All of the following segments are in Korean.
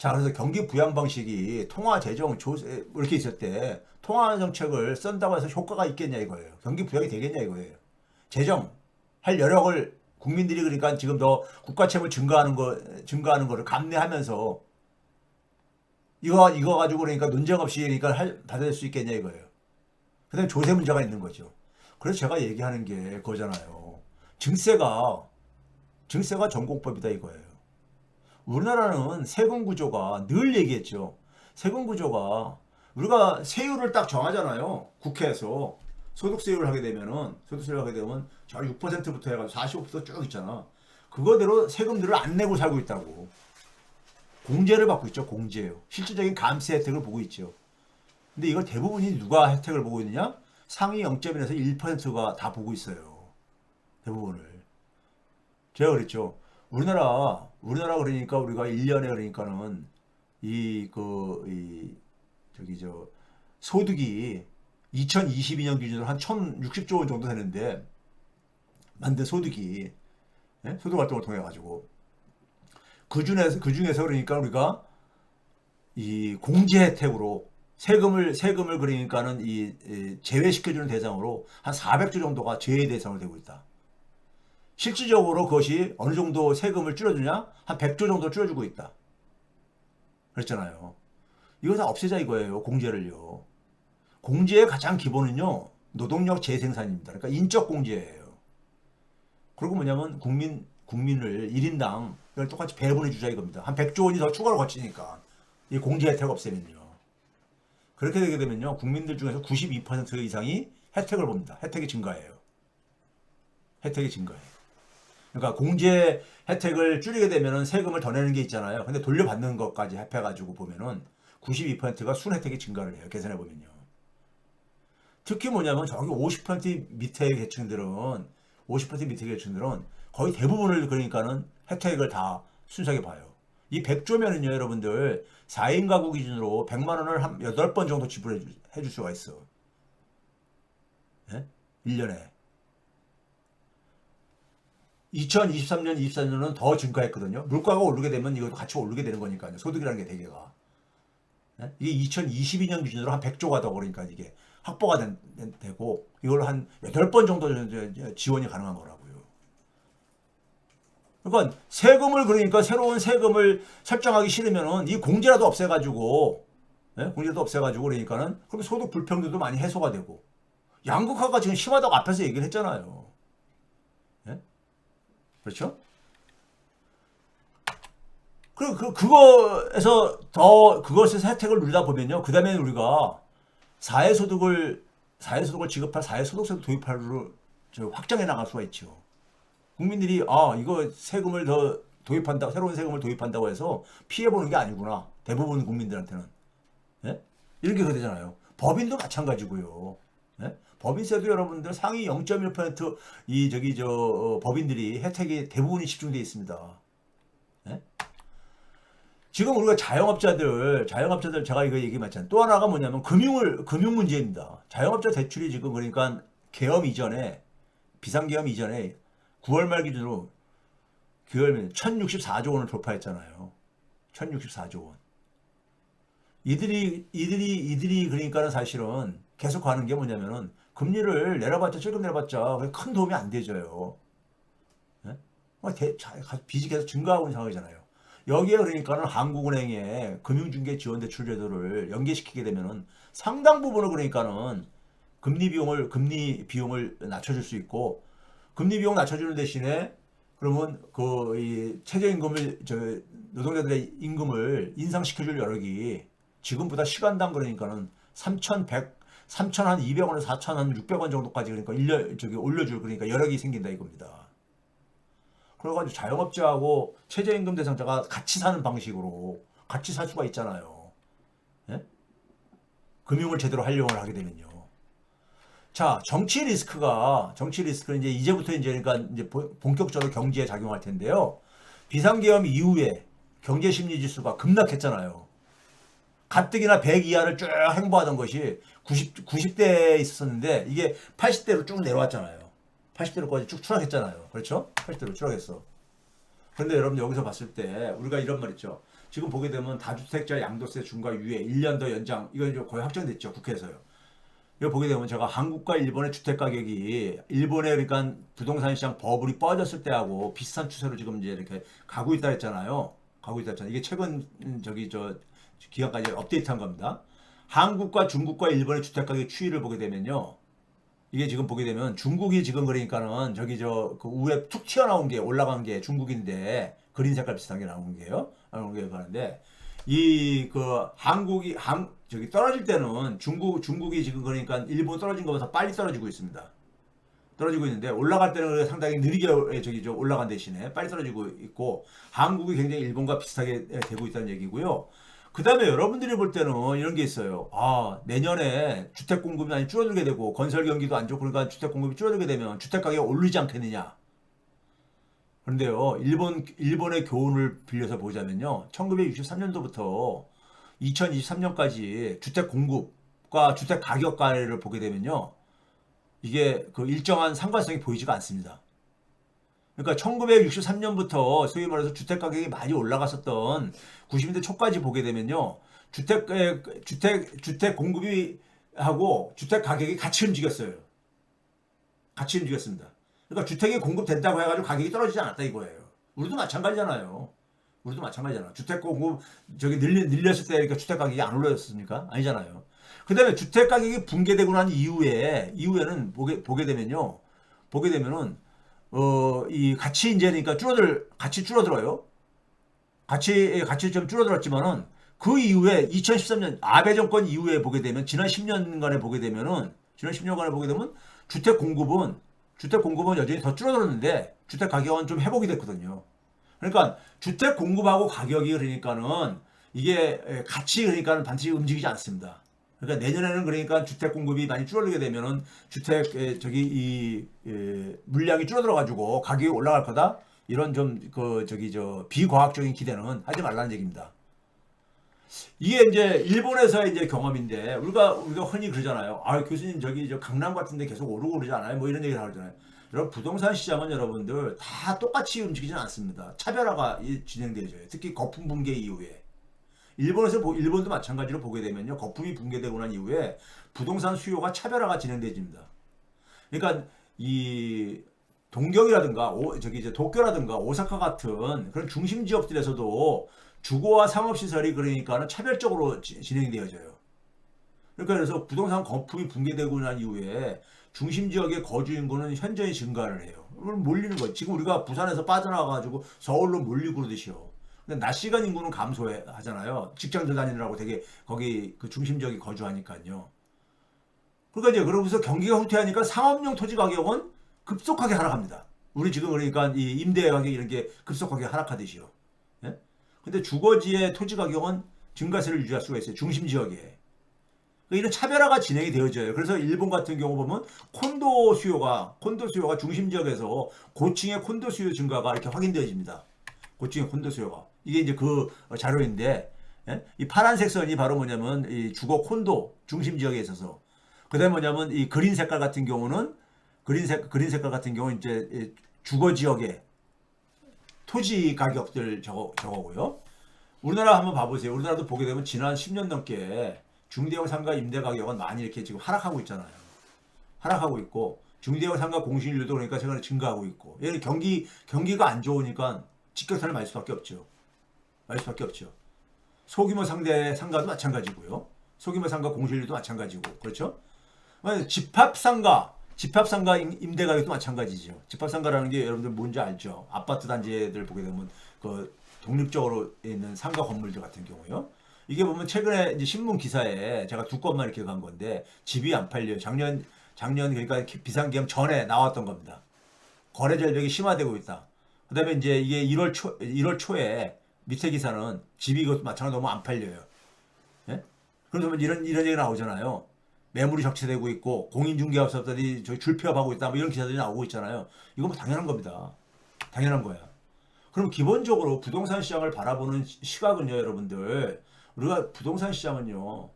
자, 그래서 경기 부양 방식이 통화 재정 조세 이렇게 있을 때 통화 정책을 쓴다고 해서 효과가 있겠냐 이거예요. 경기 부양이 되겠냐 이거예요. 재정 할 여력을 국민들이 그러니까 지금 더 국가 채무 증가하는 거를 감내하면서 이거 가지고 그러니까 논쟁 없이 그러니까 받아들일 수 있겠냐 이거예요. 그다음에 조세 문제가 있는 거죠. 그래서 제가 얘기하는 게 그거잖아요. 증세가 전공법이다 이거예요. 우리나라는 세금 구조가 늘 얘기했죠. 세금 구조가 우리가 세율을 딱 정하잖아요. 국회에서 소득세율을 하게 되면은 소득세율을 하게 되면 저 6%부터 해가지고 45%쭉 있잖아. 그거대로 세금들을 안 내고 살고 있다고. 공제를 받고 있죠. 공제요. 실질적인 감세 혜택을 보고 있죠. 근데 이걸 대부분이 누가 혜택을 보고 있느냐? 상위 0.1에서 1%가 다 보고 있어요. 대부분을. 제가 그랬죠. 우리나라 그러니까 우리가 1년에 그러니까는 저기 소득이 2022년 기준으로 한 1060조 원 정도 되는데 만든 소득이 예? 소득 활동을 통해 가지고 그 중에서 그러니까 우리가 이 공제 혜택으로 세금을 그러니까는 제외시켜주는 대상으로 한 400조 정도가 제외 대상으로 되고 있다. 실질적으로 그것이 어느 정도 세금을 줄여주냐? 한 100조 정도 줄여주고 있다. 그랬잖아요. 이거 다 없애자 이거예요. 공제를요. 공제의 가장 기본은요. 노동력 재생산입니다. 그러니까 인적 공제예요. 그리고 뭐냐면 국민을 1인당 이걸 똑같이 배분해 주자 이겁니다. 한 100조 원이 더 추가로 거치니까 이 공제 혜택 없애면요. 그렇게 되게 되면요. 국민들 중에서 92% 이상이 혜택을 봅니다. 혜택이 증가해요. 혜택이 증가해요. 그러니까 공제 혜택을 줄이게 되면은 세금을 더 내는 게 있잖아요. 근데 돌려받는 것까지 합해가지고 보면은 92%가 순혜택이 증가를 해요. 계산해 보면요. 특히 뭐냐면 저기 50% 밑에 계층들은 거의 대부분을 그러니까는 혜택을 다 순수하게 봐요. 이 100조면은요, 여러분들 4인 가구 기준으로 100만 원을 한 8번 정도 지불해 줄 수가 있어. 예? 1년에. 2023년, 24년은 더 증가했거든요. 물가가 오르게 되면 이것도 같이 오르게 되는 거니까요. 소득이라는 게 대개가. 예? 이게 2022년 기준으로 한 100조가 더 그러니까 이게 확보가 되고 이걸 한 8번 정도 지원이 가능한 거라고요. 그러니까 그러니까 새로운 세금을 설정하기 싫으면은 이 공제라도 없애가지고 예? 공제도 없애가지고 그러니까는 그럼 소득 불평등도 많이 해소가 되고 양극화가 지금 심하다고 앞에서 얘기를 했잖아요. 예? 그렇죠? 그것에서 혜택을 누리다 보면요. 그 다음에 우리가 사회소득을 지급할 사회소득세도 도입하로 확장해 나갈 수가 있죠. 국민들이 이거 세금을 더 도입한다, 새로운 세금을 도입한다고 해서 피해 보는 게 아니구나. 대부분 국민들한테는 예? 이렇게 되잖아요. 법인도 마찬가지고요. 예? 법인세도 여러분들 상위 0.1% 법인들이 혜택이 대부분이 집중되어 있습니다. 예? 지금 우리가 자영업자들 제가 이거 얘기 맞잖아요. 또 하나가 뭐냐면 금융 문제입니다. 자영업자 대출이 지금 그러니까 비상계엄 이전에 9월 말 기준으로 1064조 원을 돌파했잖아요. 1064조 원. 이들이 그러니까는 사실은 계속 가는 게 뭐냐면은 금리를 내려봤자 조금 내려봤자 큰 도움이 안 되져요. 네? 빚이 계속 증가하고 있는 상황이잖아요. 여기에 그러니까는 한국은행의 금융중개 지원대출 제도를 연계시키게 되면은 상당 부분을 그러니까는 금리 비용을 낮춰줄 수 있고 금리 비용 낮춰주는 대신에 그러면 이 최저임금을 노동자들의 임금을 인상시켜줄 여력이 지금보다 시간당 그러니까는 3,200원에서 4,600원 정도까지 그러니까 올려줄 그러니까 여력이 생긴다 이겁니다. 그래가지고 자영업자하고 최저임금 대상자가 같이 사는 방식으로 같이 살 수가 있잖아요. 예? 금융을 제대로 활용을 하게 되면요. 자, 정치 리스크는 이제부터 그러니까 본격적으로 경제에 작용할 텐데요. 비상계엄 이후에 경제 심리 지수가 급락했잖아요. 가뜩이나 100 이하를 쭉 행보하던 것이 90대에 있었는데 이게 80대로 쭉 내려왔잖아요. 80대로까지 쭉 추락했잖아요. 그렇죠? 80대로 추락했어. 그런데 여러분 여기서 봤을 때 우리가 이런 말 있죠. 지금 보게 되면 다주택자 양도세 중과 유예 1년 더 연장 이거 이제 거의 확정됐죠. 국회에서요. 이거 보게 되면 제가 한국과 일본의 주택 가격이 일본의 그러니까 부동산 시장 버블이 빠졌을 때하고 비슷한 추세로 지금 이제 이렇게 가고 있다 했잖아요. 가고 있다 했잖아요. 이게 최근 저기 저 기간까지 업데이트한 겁니다. 한국과 중국과 일본의 주택 가격 추이를 보게 되면요. 이게 지금 보게 되면 중국이 지금 그러니까는 저기 저 그 위에 툭 튀어나온 게 올라간 게 중국인데 그린 색깔 비슷한 게 나온 게요. 나온 게 가는데 이 그 한국이 한 저기 떨어질 때는 중국이 지금 그러니까 일본 떨어진 것보다 빨리 떨어지고 있습니다. 떨어지고 있는데 올라갈 때는 상당히 느리게 저기 저 올라간 대신에 빨리 떨어지고 있고 한국이 굉장히 일본과 비슷하게 되고 있다는 얘기고요. 그 다음에 여러분들이 볼 때는 이런 게 있어요. 아, 내년에 주택 공급이 많이 줄어들게 되고 건설 경기도 안 좋고 그러니까 주택 공급이 줄어들게 되면 주택 가격이 오르지 않겠느냐. 그런데요, 일본의 교훈을 빌려서 보자면요. 1963년도부터 2023년까지 주택 공급과 주택 가격가를 보게 되면요. 이게 그 일정한 상관성이 보이지가 않습니다. 그러니까 1963년부터 소위 말해서 주택 가격이 많이 올라갔었던 90년대 초까지 보게 되면요. 주택 공급이 하고 주택 가격이 같이 움직였어요. 같이 움직였습니다. 그러니까 주택이 공급된다고 해가지고 가격이 떨어지지 않았다 이거예요. 우리도 마찬가지잖아요. 우리도 마찬가지잖아. 주택 공급 저기 늘렸을 때 그러니까 주택 가격이 안 올라졌습니까? 아니잖아요. 그다음에 주택 가격이 붕괴되고 난 이후에는 보게 되면요. 보게 되면은 이 같이 이제 그러니까 같이 줄어들어요. 같이 좀 줄어들었지만은 그 이후에 2013년 아베 정권 이후에 보게 되면 지난 10년간에 보게 되면은 지난 10년간에 보게 되면 주택 공급은 여전히 더 줄어들었는데 주택 가격은 좀 회복이 됐거든요. 그러니까 주택 공급하고 가격이 그러니까는 이게 같이 그러니까는 반드시 움직이지 않습니다. 그러니까 내년에는 그러니까 주택 공급이 많이 줄어들게 되면은 물량이 줄어들어 가지고 가격이 올라갈 거다. 이런 좀 그 저기 저 비과학적인 기대는 하지 말라는 얘기입니다. 이게 이제 일본에서의 이제 경험인데 우리가 흔히 그러잖아요. 아, 교수님 저기 저 강남 같은데 계속 오르고 그러지 않아요? 뭐 이런 얘기를 하잖아요. 여러분 부동산 시장은 여러분들 다 똑같이 움직이지는 않습니다. 차별화가 진행되죠. 특히 거품 붕괴 이후에. 일본도 마찬가지로 보게 되면요. 거품이 붕괴되고 난 이후에 부동산 수요가 차별화가 진행되집니다. 그러니까 이 동경이라든가 저기 이제 도쿄라든가 오사카 같은 그런 중심 지역들에서도 주거와 상업시설이 그러니까는 차별적으로 진행이 되어져요. 그러니까 그래서 부동산 거품이 붕괴되고 난 이후에 중심 지역의 거주 인구는 현저히 증가를 해요. 몰리는 거예요. 지금 우리가 부산에서 빠져나가가지고 서울로 몰리고 그러듯이요. 근데 낮 시간 인구는 감소하잖아요. 직장들 다니느라고 되게 거기 그 중심 지역에 거주하니까요. 그러니까 이제 그러면서 경기가 후퇴하니까 상업용 토지 가격은 급속하게 하락합니다. 우리 지금 그러니까 이 임대 가격 이런 게 급속하게 하락하듯이요. 예? 근데 주거지의 토지 가격은 증가세를 유지할 수가 있어요. 중심 지역에. 그러니까 이런 차별화가 진행이 되어져요. 그래서 일본 같은 경우 보면 콘도 수요가 중심 지역에서 고층의 콘도 수요 증가가 이렇게 확인되어집니다. 고층의 콘도 수요가. 이게 이제 그 자료인데, 예? 이 파란색 선이 바로 뭐냐면 이 주거 콘도 중심 지역에 있어서. 그다음에 뭐냐면 이 그린 색깔 같은 경우는 그린 색깔 같은 경우는 이제 주거 지역의 토지 가격들 저거고요. 우리나라 한번 봐보세요. 우리나라도 보게 되면 지난 10년 넘게 중대형 상가 임대 가격은 많이 이렇게 지금 하락하고 있잖아요. 하락하고 있고 중대형 상가 공실률도 그러니까 최근에 증가하고 있고. 얘는 경기가 안 좋으니까 직격탄을 맞을 수밖에 없죠. 소규모 상가도 마찬가지고요. 소규모 상가 공실률도 마찬가지고. 그렇죠? 집합상가 임대 가격도 마찬가지죠. 집합상가라는 게 여러분들 뭔지 알죠? 아파트 단지들 보게 되면 그 독립적으로 있는 상가 건물들 같은 경우요. 이게 보면 최근에 이제 신문 기사에 제가 두 건만 이렇게 간 건데 집이 안 팔려요. 작년 그러니까 비상계엄 전에 나왔던 겁니다. 거래 절벽이 심화되고 있다. 그다음에 이제 이게 1월 초에 밑에 기사는 집이 이것도 마찬가지로 너무 안 팔려요. 예? 그래서 이런 얘기 나오잖아요. 매물이 적체되고 있고 공인중개업자들이 줄 폐업하고 있다. 뭐 이런 기사들이 나오고 있잖아요. 이거 뭐 당연한 겁니다. 당연한 거야. 그럼 기본적으로 부동산 시장을 바라보는 시각은요, 여러분들. 우리가 부동산 시장은요.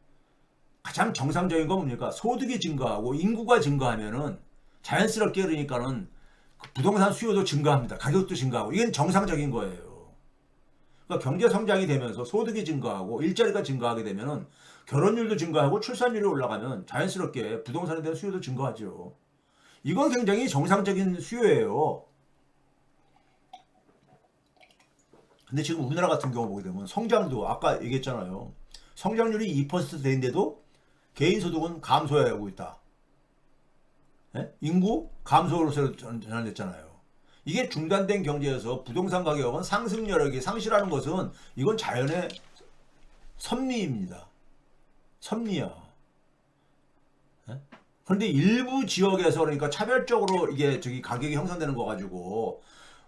가장 정상적인 건 뭡니까? 소득이 증가하고 인구가 증가하면은 자연스럽게 그러니까는 부동산 수요도 증가합니다. 가격도 증가하고 이건 정상적인 거예요. 그러니까 경제 성장이 되면서 소득이 증가하고 일자리가 증가하게 되면은 결혼율도 증가하고 출산율이 올라가면 자연스럽게 부동산에 대한 수요도 증가하죠. 이건 굉장히 정상적인 수요예요. 근데 지금 우리나라 같은 경우 보게 되면 성장도 아까 얘기했잖아요. 성장률이 2%대인데도 개인 소득은 감소하고 있다. 예? 인구 감소로 전환됐잖아요. 이게 중단된 경제에서 부동산 가격은 상승 여력이 상실하는 것은 이건 자연의 섭리입니다. 섭리야. 예? 그런데 일부 지역에서 그러니까 차별적으로 이게 저기 가격이 형성되는 거 가지고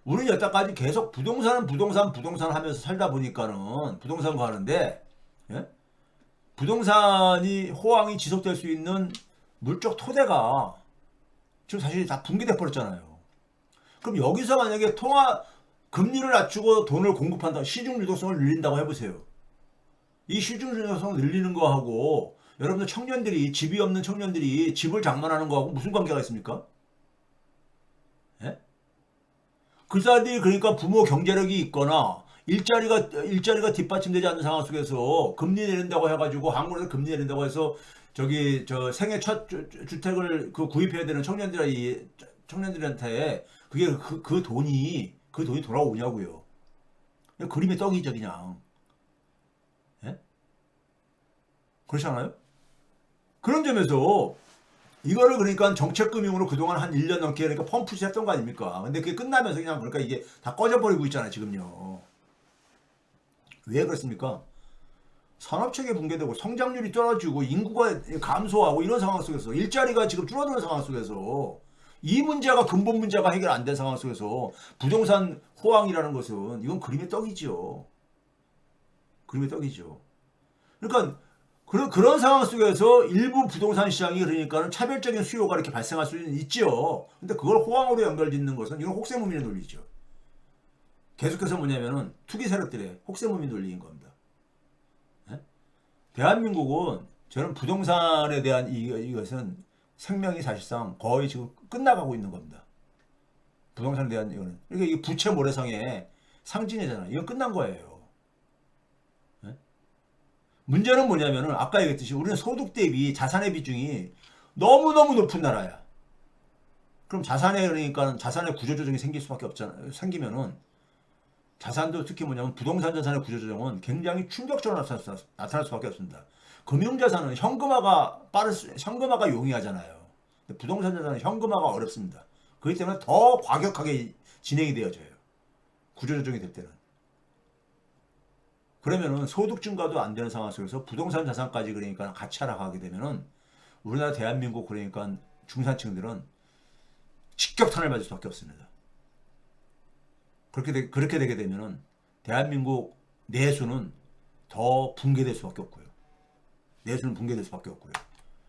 우리는 여태까지 계속 부동산 하면서 살다 보니까는 부동산 가는데 예? 부동산이 호황이 지속될 수 있는 물적 토대가 지금 사실 다 붕괴돼 버렸잖아요. 그럼 여기서 만약에 금리를 낮추고 돈을 공급한다, 시중 유동성을 늘린다고 해보세요. 이 시중 유동성을 늘리는 거하고 여러분들 집이 없는 청년들이 집을 장만하는 거하고 무슨 관계가 있습니까? 예? 그 사람들이 그러니까 부모 경제력이 있거나 일자리가 뒷받침되지 않는 상황 속에서 금리 내린다고 해가지고 한국에서 금리 내린다고 해서 저기 저 생애 첫 주택을 그 구입해야 되는 청년들한테 그게 그 돈이 돌아오냐고요. 그림의 떡이죠 그냥. 예? 그렇지 않아요? 그런 점에서 이거를 그러니까 정책금융으로 그동안 한 1년 넘게 그러니까 펌프시 했던 거 아닙니까? 근데 그게 끝나면서 그냥 그러니까 이게 다 꺼져버리고 있잖아요 지금요. 왜 그렇습니까? 산업체계 붕괴되고 성장률이 떨어지고 인구가 감소하고 이런 상황 속에서 일자리가 지금 줄어드는 상황 속에서 이 문제가 근본 문제가 해결 안 된 상황 속에서 부동산 호황이라는 것은 이건 그림의 떡이죠. 그림의 떡이죠. 그러니까 그런 상황 속에서 일부 부동산 시장이 그러니까는 차별적인 수요가 이렇게 발생할 수는 있죠. 근데 그걸 호황으로 연결짓는 것은 이건 혹세무민의 논리죠. 계속해서 뭐냐면은 투기 세력들의 혹세무민 논리인 겁니다. 예? 대한민국은 저는 부동산에 대한 이것은 생명이 사실상 거의 지금 끝나가고 있는 겁니다. 부동산에 대한 이거는. 그러니까 이게 부채 모래성의 상징이잖아요. 이건 끝난 거예요. 예? 문제는 뭐냐면은 아까 얘기했듯이 우리는 소득 대비 자산의 비중이 너무너무 높은 나라야. 그럼 그러니까 자산의 구조조정이 생길 수밖에 없잖아요. 생기면은 자산도 특히 뭐냐면 부동산 자산의 구조조정은 굉장히 충격적으로 나타날 수밖에 없습니다. 금융자산은 현금화가 용이하잖아요. 근데 부동산 자산은 현금화가 어렵습니다. 그렇기 때문에 더 과격하게 진행이 되어져요. 구조조정이 될 때는. 그러면은 소득 증가도 안 되는 상황 속에서 부동산 자산까지 그러니까 같이 하락하게 되면은 우리나라 대한민국 그러니까 중산층들은 직격탄을 맞을 수밖에 없습니다. 그렇게 되게 되면은 대한민국 내수는 더 붕괴될 수밖에 없고요. 내수는 붕괴될 수밖에 없고요.